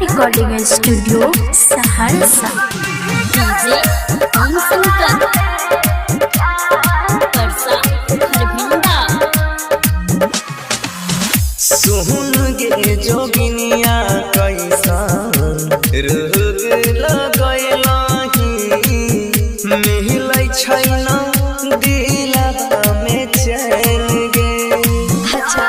Recording studio Saharsa. DJ ओम शंकर परसा खरभिंडा। सुन गे जोगिनिया कैसा रोग लगैलाही मिलै छैन दिलवा में चैन गे। अच्छा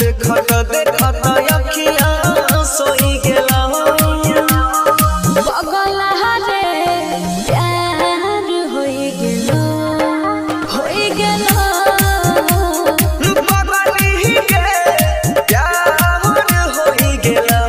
देखत देखत अखिया सोई गेला पगल हरे प्यार होई गेलो पगली के प्यार होई गेला।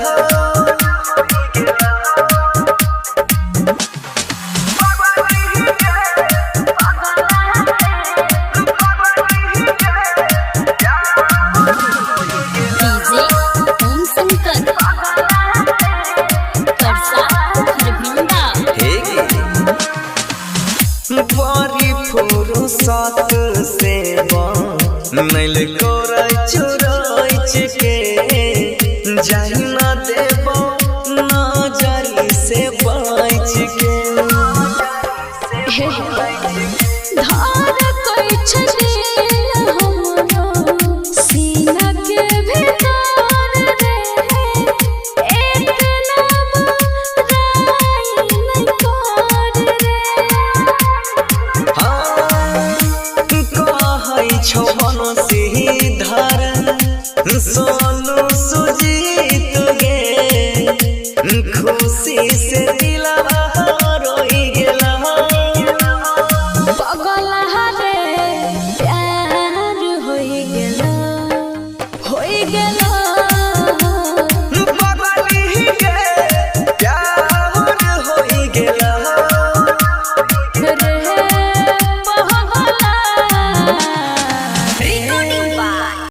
बारी फुर्सत से बनैल कोरै चुरैच के जाहि न देबो नजरी से बच के। धार कोई छदिल हमरो सीना के भीतर रे एक नाम राई नहीं कर रे। कहै छौ सीधर सोनू सुजीत गे खुशी से दिलवा रोई गेला। पगल हरे प्यार होई गेलो